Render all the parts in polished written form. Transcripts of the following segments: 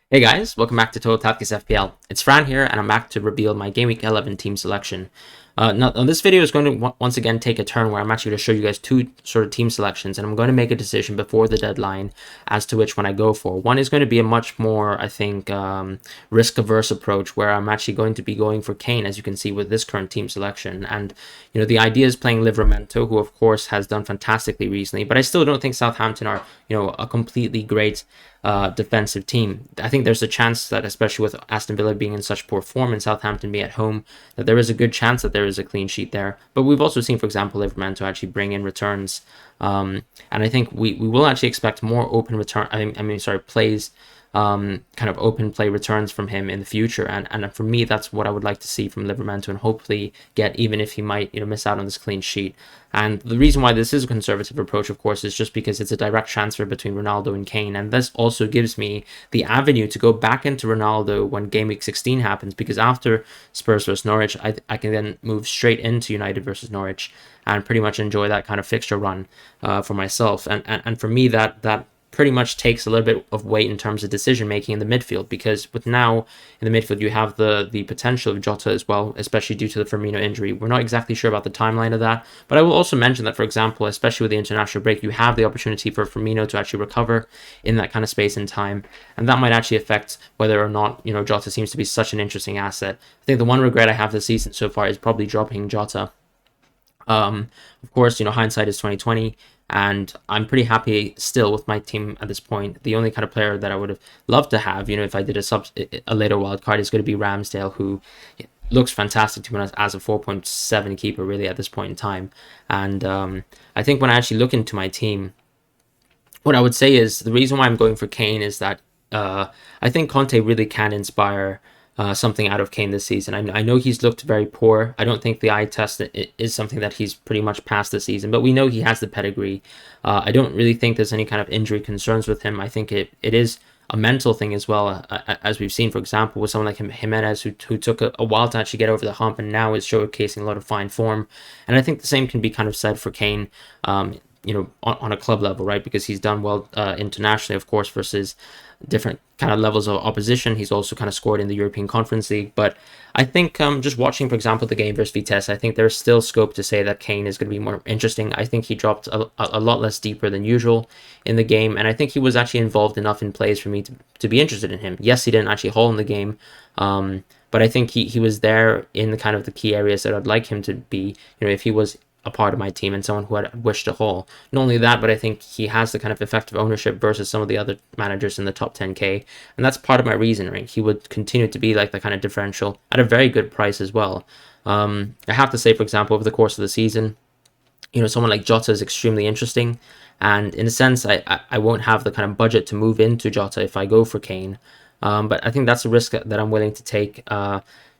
Hey guys, welcome back to Total Tactics FPL. It's Fran here, and I'm back to reveal my Gameweek 11 team selection. Now, this video is going to once again take a turn where I'm actually going to show you guys two sort of team selections, and I'm going to make a decision before the deadline as to which one I go for. One is going to be a much more, I think, risk-averse approach, where I'm actually going to be going for Kane, as you can see with this current team selection. And, the idea is playing Livramento, who, of course, has done fantastically recently, but I still don't think Southampton are, a completely great defensive team. I think there's a chance that, especially with Aston Villa being in such poor form and Southampton being at home, that there is a good chance that there is a clean sheet there. But we've also seen, for example, Livramento actually bring in returns, and I think we will actually expect more open return. Plays. Kind of open play returns from him in the future, and for me, that's what I would like to see from Livramento, and hopefully get, even if he might miss out on this clean sheet. And the reason why this is a conservative approach, of course, is just because it's a direct transfer between Ronaldo and Kane, and this also gives me the avenue to go back into Ronaldo when Game Week 16 happens, because after Spurs versus Norwich, I can then move straight into United versus Norwich and pretty much enjoy that kind of fixture run for myself, and for me that pretty much takes a little bit of weight in terms of decision making in the midfield, because with now in the midfield you have the potential of Jota as well, especially due to the Firmino injury. We're not exactly sure about the timeline of that, but I will also mention that, for example, especially with the international break, you have the opportunity for Firmino to actually recover in that kind of space and time, and that might actually affect whether or not Jota seems to be such an interesting asset. I think the one regret I have this season so far is probably dropping Jota. Of course, hindsight is 2020, and I'm pretty happy still with my team at this point. The only kind of player that I would have loved to have, if I did a later wild card, is going to be Ramsdale, who looks fantastic to me as a 4.7 keeper really at this point in time. And I think when I actually look into my team, what I would say is the reason why I'm going for Kane is that I think Conte really can inspire something out of Kane this season. I know he's looked very poor. I don't think the eye test is something that he's pretty much passed this season, but we know he has the pedigree. I don't really think there's any kind of injury concerns with him. I think it is a mental thing as well, as we've seen, for example, with someone like Jimenez, who took a while to actually get over the hump and now is showcasing a lot of fine form. And I think the same can be kind of said for Kane, on a club level, right? Because he's done well internationally, of course, versus different kind of levels of opposition. He's also kind of scored in the European Conference League. But I think just watching, for example, the game versus Vitesse, I think there's still scope to say that Kane is going to be more interesting. I think he dropped a lot less deeper than usual in the game, and I think he was actually involved enough in plays for me to be interested in him. Yes, he didn't actually haul in the game, but I think he was there in the kind of the key areas that I'd like him to be, if he was a part of my team and someone who had wished to haul. Not only that, but I think he has the kind of effective ownership versus some of the other managers in the top 10k, and that's part of my reasoning. He would continue to be like the kind of differential at a very good price as well. I have to say, for example, over the course of the season, someone like Jota is extremely interesting, and in a sense, I won't have the kind of budget to move into Jota if I go for Kane, but I think that's a risk that I'm willing to take.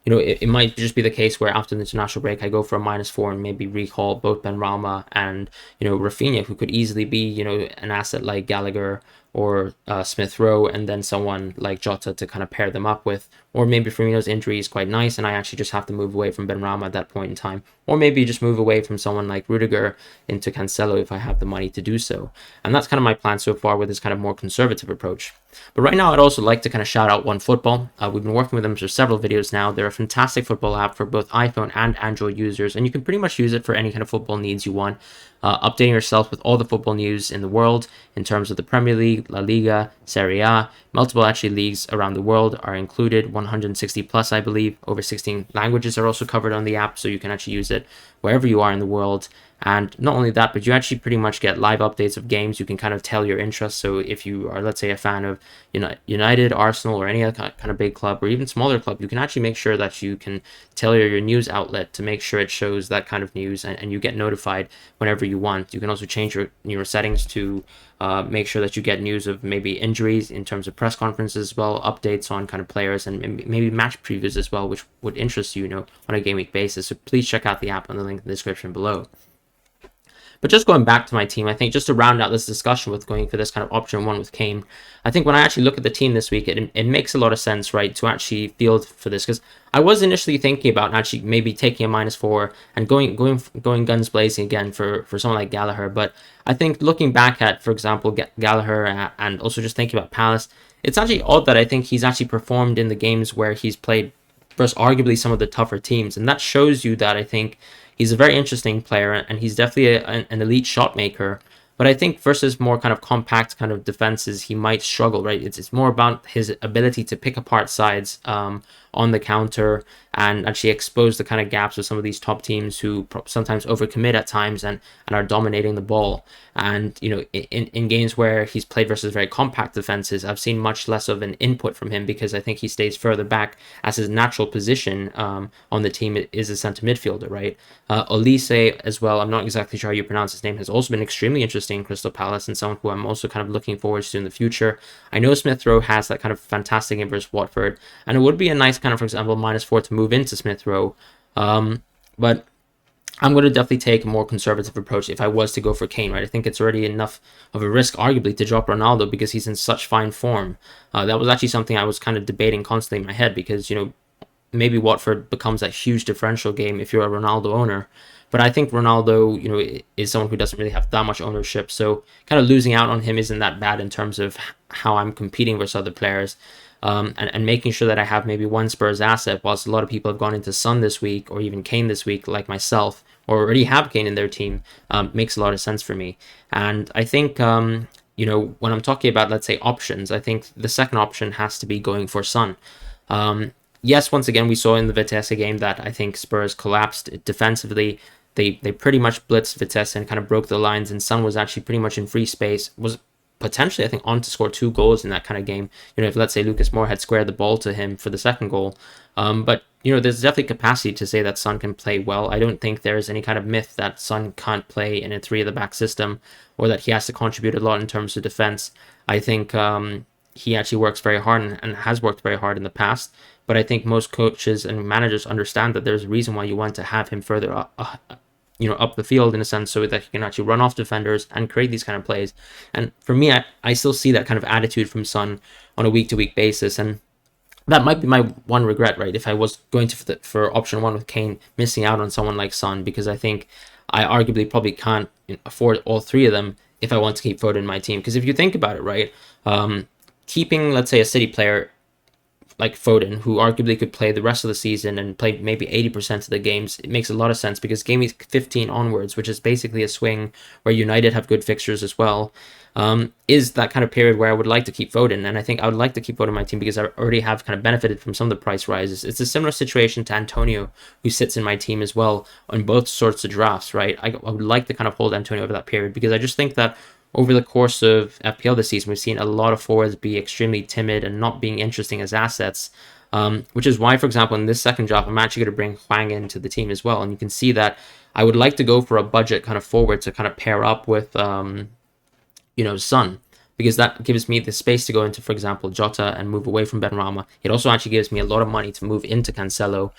It might just be the case where after the international break, I go for a -4 and maybe recall both Benrahma and, Rafinha, who could easily be, an asset like Gallagher or Smith Rowe, and then someone like Jota to kind of pair them up with. Or maybe Firmino's injury is quite nice and I actually just have to move away from Benrahma at that point in time. Or maybe just move away from someone like Rudiger into Cancelo if I have the money to do so. And that's kind of my plan so far with this kind of more conservative approach. But right now, I'd also like to kind of shout out OneFootball. We've been working with them for several videos now. They're a fantastic football app for both iPhone and Android users, and you can pretty much use it for any kind of football needs you want. Updating yourself with all the football news in the world in terms of the Premier League, La Liga, Serie A, multiple actually leagues around the world are included, 160 plus, I believe. Over 16 languages are also covered on the app, so you can actually use it wherever you are in the world. And not only that, but you actually pretty much get live updates of games. You can kind of tell your interests. So if you are, let's say, a fan of United, Arsenal, or any other kind of big club, or even smaller club, you can actually make sure that you can tell your news outlet to make sure it shows that kind of news, and you get notified whenever you want. You can also change your settings to make sure that you get news of maybe injuries in terms of press conferences as well, updates on kind of players, and maybe match previews as well, which would interest you, on a game week basis. So please check out the app on the link in the description below. But just going back to my team, I think just to round out this discussion with going for this kind of option one with Kane, I think when I actually look at the team this week, it makes a lot of sense, right, to actually field for this, because I was initially thinking about actually maybe taking a -4 and going guns blazing again for someone like Gallagher. But I think looking back at, for example, Gallagher, and also just thinking about Palace, it's actually odd that I think he's actually performed in the games where he's played versus arguably some of the tougher teams, and that shows you that I think he's a very interesting player, and he's definitely an elite shot maker. But I think versus more kind of compact kind of defenses, he might struggle, right? It's more about his ability to pick apart sides on the counter and actually expose the kind of gaps of some of these top teams who sometimes overcommit at times and are dominating the ball. And, you know, in games where he's played versus very compact defenses, I've seen much less of an input from him because I think he stays further back as his natural position on the team is a center midfielder, right? Olise as well, I'm not exactly sure how you pronounce his name, has also been extremely interesting in Crystal Palace and someone who I'm also kind of looking forward to in the future. I know Smith Rowe has that kind of fantastic game versus Watford, and it would be a nice kind of, for example, -4 to move into Smith Rowe. But I'm going to definitely take a more conservative approach if I was to go for Kane, right? I think it's already enough of a risk, arguably, to drop Ronaldo because he's in such fine form. That was actually something I was kind of debating constantly in my head because, you know, maybe Watford becomes a huge differential game if you're a Ronaldo owner. But I think Ronaldo, you know, is someone who doesn't really have that much ownership. So kind of losing out on him isn't that bad in terms of how I'm competing versus other players. And making sure that I have maybe one Spurs asset, whilst a lot of people have gone into Son this week or even Kane this week, like myself, or already have Kane in their team, makes a lot of sense for me. And I think, you know, when I'm talking about, let's say, options, I think the second option has to be going for Son. Yes, once again, we saw in the Vitesse game that I think Spurs collapsed defensively. They pretty much blitzed Vitesse and kind of broke the lines, and Son was actually pretty much in free space, was potentially, I think, on to score 2 goals in that kind of game. You know, if let's say Lucas Moore had squared the ball to him for the second goal. But, you know, there's definitely capacity to say that Son can play well. I don't think there's any kind of myth that Son can't play in a 3 at the back system or that he has to contribute a lot in terms of defense. I think he actually works very hard and has worked very hard in the past. But I think most coaches and managers understand that there's a reason why you want to have him further up the field in a sense, so that he can actually run off defenders and create these kind of plays. And for me, I still see that kind of attitude from Son on a week-to-week basis, and that might be my one regret, right? If I was going for option 1 with Kane, missing out on someone like Son, because I think I arguably probably can't afford all 3 of them if I want to keep Foden in my team. Because if you think about it, right, keeping, let's say, a City player like Foden, who arguably could play the rest of the season and play maybe 80% of the games, it makes a lot of sense because game week 15 onwards, which is basically a swing where United have good fixtures as well, is that kind of period where I would like to keep Foden. And I think I would like to keep Foden in my team because I already have kind of benefited from some of the price rises. It's a similar situation to Antonio, who sits in my team as well on both sorts of drafts, right? I would like to kind of hold Antonio over that period because I just think that over the course of FPL this season, we've seen a lot of forwards be extremely timid and not being interesting as assets, which is why, for example, in this second draft, I'm actually going to bring Hwang into the team as well. And you can see that I would like to go for a budget kind of forward to kind of pair up with, Son, because that gives me the space to go into, for example, Jota and move away from Benrahma. It also actually gives me a lot of money to move into Cancelo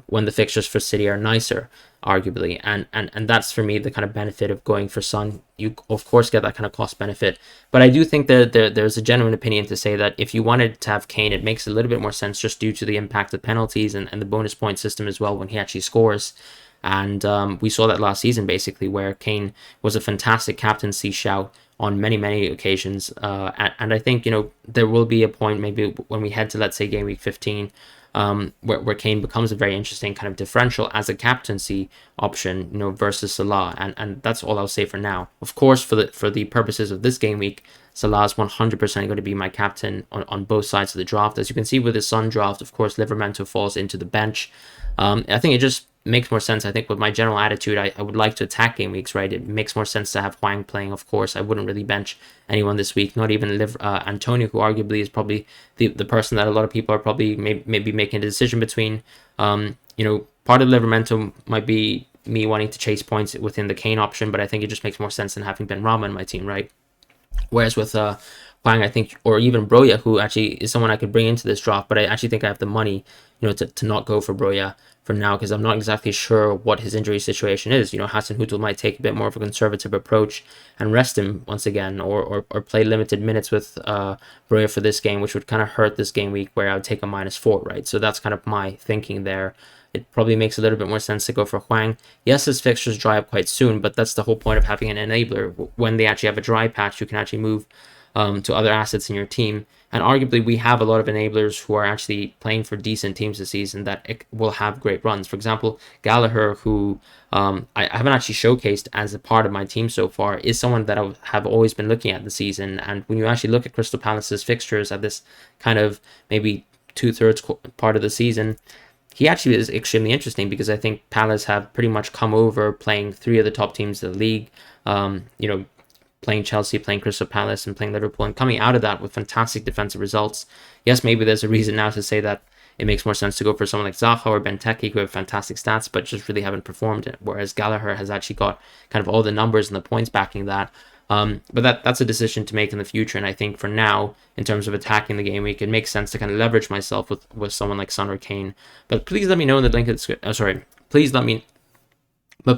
when the fixtures for City are nicer, arguably. And that's, for me, the kind of benefit of going for Son. You, of course, get that kind of cost benefit. But I do think that there's a genuine opinion to say that if you wanted to have Kane, it makes a little bit more sense just due to the impact of penalties and the bonus point system as well when he actually scores. And we saw that last season, basically, where Kane was a fantastic captaincy shout on many, many occasions. And I think, there will be a point maybe when we head to, let's say, game week 15, where Kane becomes a very interesting kind of differential as a captaincy option, versus Salah. And that's all I'll say for now. Of course, for the purposes of this game week, Salah is 100% going to be my captain on both sides of the draft. As you can see with his Son draft, of course, Livermento falls into the bench. I think it just makes more sense. I think with my general attitude, I would like to attack game weeks, right? It makes more sense to have Hwang playing, of course. I wouldn't really bench anyone this week, not even Antonio, who arguably is probably the person that a lot of people are probably maybe making a decision between. Part of Livermento might be me wanting to chase points within the Kane option, but I think it just makes more sense than having Benrahma in my team, right? Whereas with Hwang, I think, or even Broja, who actually is someone I could bring into this draft, but I actually think I have the money, to not go for Broja for now, because I'm not exactly sure what his injury situation is. Hassan Hutel might take a bit more of a conservative approach and rest him once again, or play limited minutes with Broja for this game, which would kind of hurt this game week where I would take a -4, right? So that's kind of my thinking there. It probably makes a little bit more sense to go for Hwang. Yes, his fixtures dry up quite soon, but that's the whole point of having an enabler. When they actually have a dry patch, you can actually move to other assets in your team. And arguably, we have a lot of enablers who are actually playing for decent teams this season that will have great runs. For example, Gallagher, who I haven't actually showcased as a part of my team so far, is someone that I have always been looking at this season. And when you actually look at Crystal Palace's fixtures at this kind of maybe 2/3 part of the season, he actually is extremely interesting because I think Palace have pretty much come over playing three of the top teams of the league. Playing Chelsea, playing Crystal Palace, and playing Liverpool, and coming out of that with fantastic defensive results. Yes, maybe there's a reason now to say that it makes more sense to go for someone like Zaha or Benteke, who have fantastic stats, but just really haven't performed it. Whereas Gallagher has actually got kind of all the numbers and the points backing that. But that's a decision to make in the future. And I think for now, in terms of attacking the game week, it makes sense to kind of leverage myself with someone like Son or Kane. But please let me know in the link.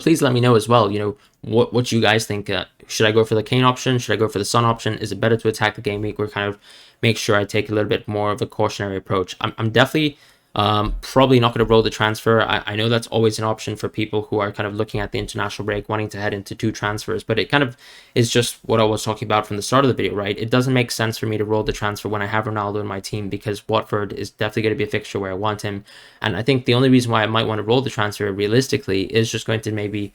Please let me know as well, what you guys think. Should I go for the Kane option? Should I go for the Son option? Is it better to attack the game week or kind of make sure I take a little bit more of a cautionary approach? I'm definitely probably not going to roll the transfer. I know that's always an option for people who are kind of looking at the international break, wanting to head into 2 transfers, but it kind of is just what I was talking about from the start of the video, right? It doesn't make sense for me to roll the transfer when I have Ronaldo in my team because Watford is definitely going to be a fixture where I want him. And I think the only reason why I might want to roll the transfer realistically is just going to maybe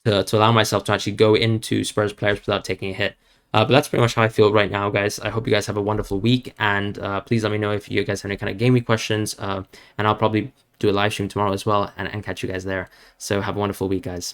to allow myself to actually go into Spurs players without taking a hit. But that's pretty much how I feel right now, guys. I hope you guys have a wonderful week, and please let me know if you guys have any kind of game week questions, and I'll probably do a live stream tomorrow as well and catch you guys there. So have a wonderful week, guys.